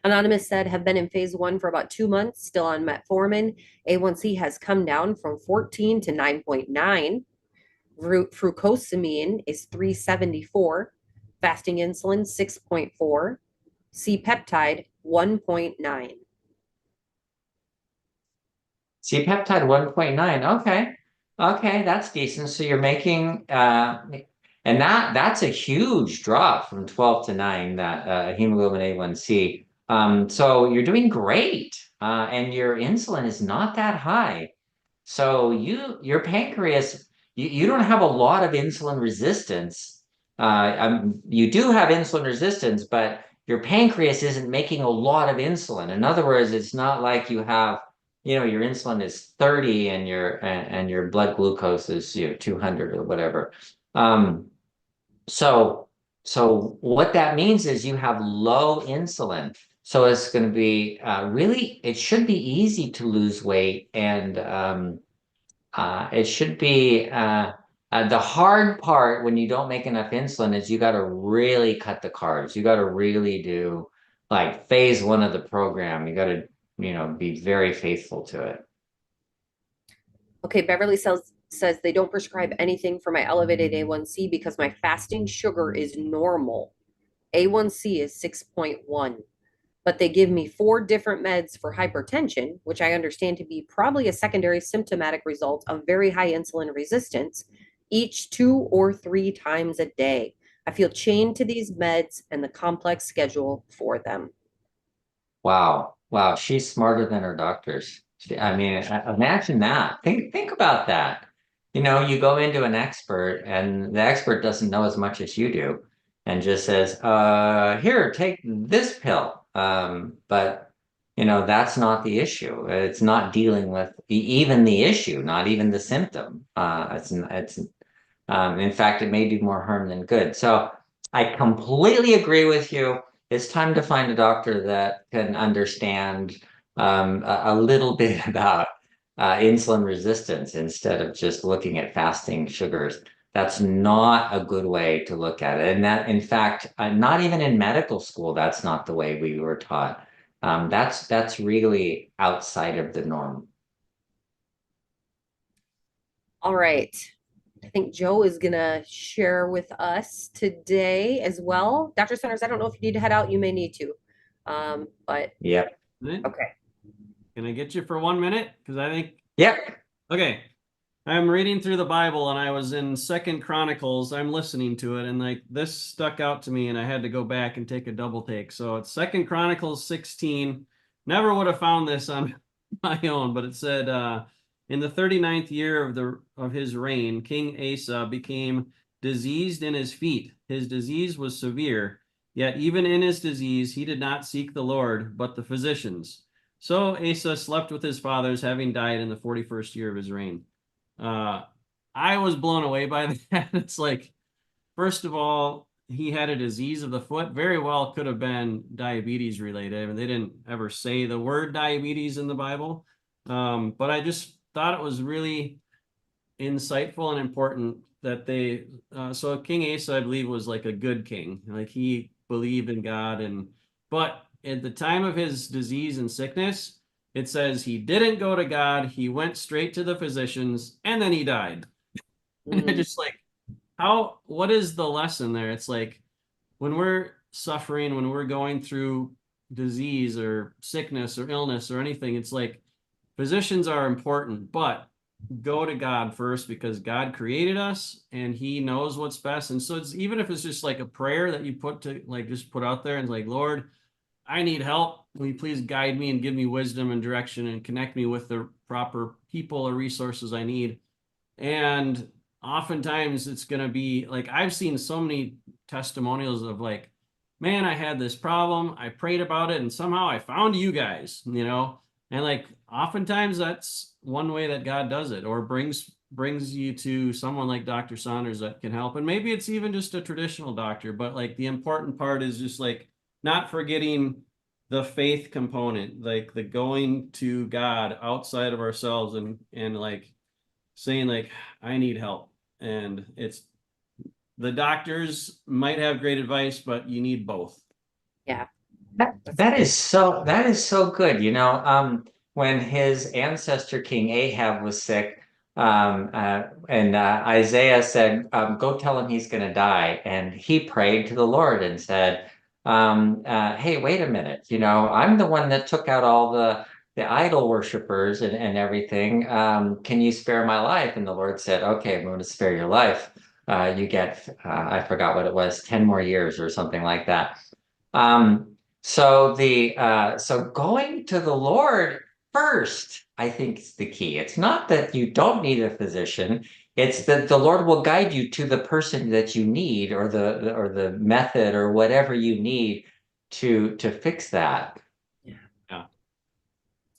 Anonymous said, have been in phase 1 for about 2 months, still on metformin. A1C has come down from 14 to 9.9. Fructosamine is 374. Fasting insulin 6.4. C-peptide 1.9. C-peptide 1.9. Okay. Okay, that's decent. So you're making and that's a huge drop from 12 to 9, that hemoglobin A1C. So you're doing great. And your insulin is not that high. So your pancreas, you don't have a lot of insulin resistance. You do have insulin resistance, but your pancreas isn't making a lot of insulin. In other words, it's not like you have, your insulin is 30 and your blood glucose is 200 or whatever. Um, so so what that means is you have low insulin. So it's going to be really, it should be easy to lose weight, and it should be the hard part when you don't make enough insulin is you got to really cut the carbs. You got to really do like phase 1 of the program. You got to, be very faithful to it. Okay, Beverly says they don't prescribe anything for my elevated A1C because my fasting sugar is normal. A1C is 6.1, but they give me 4 different meds for hypertension, which I understand to be probably a secondary symptomatic result of very high insulin resistance, each 2 or 3 times a day. I feel chained to these meds and the complex schedule for them. Wow. Wow. She's smarter than her doctors. I mean, imagine that. Think about that. You go into an expert and the expert doesn't know as much as you do and just says, here, take this pill. But that's not the issue. It's not dealing with even the issue, not even the symptom. In fact, it may do more harm than good. So I completely agree with you. It's time to find a doctor that can understand a little bit about insulin resistance instead of just looking at fasting sugars. That's not a good way to look at it. And that, in fact, not even in medical school, that's not the way we were taught. That's really outside of the norm. All right. I think Joe is going to share with us today as well. Dr. Saunders, I don't know if you need to head out. You may need to. But Yep. okay. Can I get you for 1 minute? Because I think, Yep. okay. I'm reading through the Bible and I was in Second Chronicles. I'm listening to it and like this stuck out to me and I had to go back and take a double take. So it's Second Chronicles 16. Never would have found this on my own, but it said, in the 39th year of his reign, King Asa became diseased in his feet. His disease was severe, yet even in his disease, he did not seek the Lord, but the physicians. So Asa slept with his fathers, having died in the 41st year of his reign. I was blown away by that. It's like, first of all, he had a disease of the foot. Very well could have been diabetes related. I mean, they didn't ever say the word diabetes in the Bible. But I just thought it was really insightful and important that so King Asa, I believe, was like a good king. Like he believed in God, but at the time of his disease and sickness, it says he didn't go to God, he went straight to the physicians, and then he died. And I Mm, just like, what is the lesson there? It's like when we're suffering, when we're going through disease or sickness or illness or anything, it's like physicians are important, but go to God first because God created us and he knows what's best. And so it's even if it's just like a prayer that you just put out there and like, Lord, I need help. Will you please guide me and give me wisdom and direction and connect me with the proper people or resources I need? And oftentimes it's going to be like, I've seen so many testimonials of like, man, I had this problem. I prayed about it and somehow I found you guys, and like oftentimes that's one way that God does it or brings you to someone like Dr. Saunders that can help. And maybe it's even just a traditional doctor, but like the important part is just like not forgetting the faith component, like the going to God outside of ourselves and like saying like I need help. And it's the doctors might have great advice, but you need both. yeah. That is so good. When his ancestor King Ahab was sick, and Isaiah said, "Go tell him he's going to die," and he prayed to the Lord and said, "Hey, wait a minute. I'm the one that took out all the idol worshippers and everything. Can you spare my life?" And the Lord said, "Okay, I'm going to spare your life. You get, I forgot what it was, 10 more years or something like that." So going to the Lord first, I think is the key. It's not that you don't need a physician, it's that the Lord will guide you to the person that you need or the method or whatever you need to fix that. Yeah.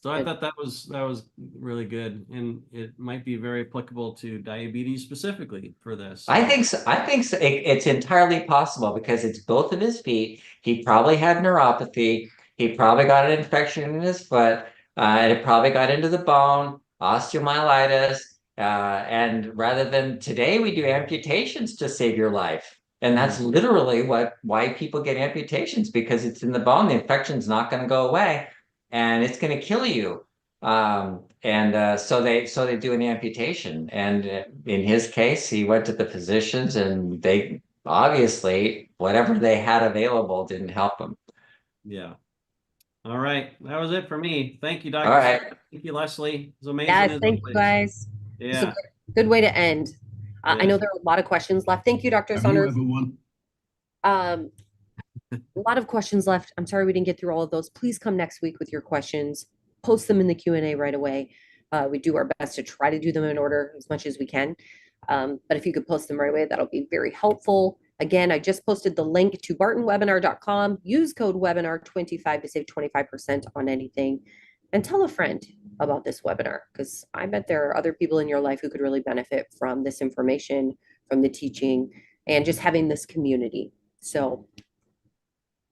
So I thought that was really good, and it might be very applicable to diabetes specifically for this. I So think so. I think so. It's entirely possible because it's both of his feet. He probably had neuropathy. He probably got an infection in his foot, and it probably got into the bone, osteomyelitis. And rather than today, we do amputations to save your life. And that's literally why people get amputations because it's in the bone. The infection's not going to go away, and it's going to kill you. And so they do an amputation. And in his case, he went to the physicians, and they obviously whatever they had available didn't help him. yeah. All right. That was it for me. Thank you, All Dr. right. Sarah. Thank you, Leslie. It's amazing Yes, as thank you always. guys. It's a Yeah. good way to end. I Yeah. know there are a lot of questions left. Thank you, Dr. Have you Saunders. ever won? Um, a lot of questions left. I'm sorry we didn't get through all of those. Please come next week with your questions. Post them in the Q&A right away. We do our best to try to do them in order as much as we can. But if you could post them right away, that'll be very helpful. Again, I just posted the link to bartonwebinar.com. Use code webinar25 to save 25% on anything. And tell a friend about this webinar because I bet there are other people in your life who could really benefit from this information, from the teaching, and just having this community. So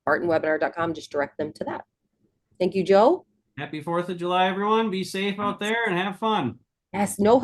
bartonwebinar.com, just direct them to that. Thank you, Joe. Happy 4th of July, everyone. Be safe out there and have fun. Yes, no